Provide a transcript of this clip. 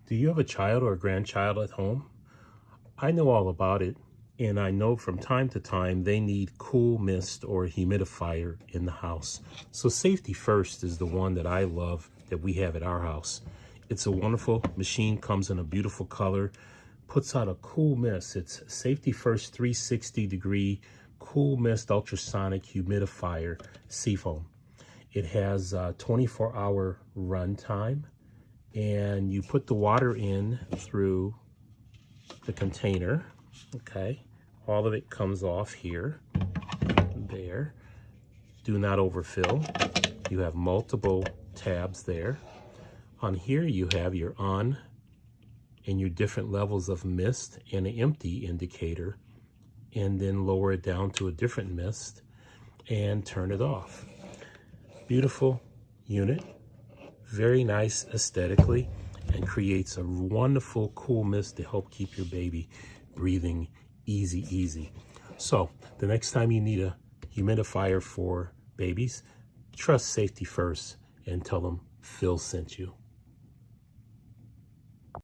Do you have a child or a grandchild at home? I know all about it, and I know from time to time they need cool mist or a humidifier in the house. So Safety First is the one that I love that we have at our house. It's a wonderful machine, comes in a beautiful color, puts out a cool mist. It's Safety First 360-degree cool mist ultrasonic humidifier Seafoam. It has a 24-hour run time, and you put the water in through the container. Okay, all of it comes off here. There. Do not overfill. You have multiple tabs there. On here you have your on and your different levels of mist and an empty indicator, and then lower it down to a different mist and turn it off. Beautiful unit, very nice aesthetically, and creates a wonderful cool mist to help keep your baby breathing easy. So the next time you need a humidifier for babies, trust Safety First and tell them Phil sent you.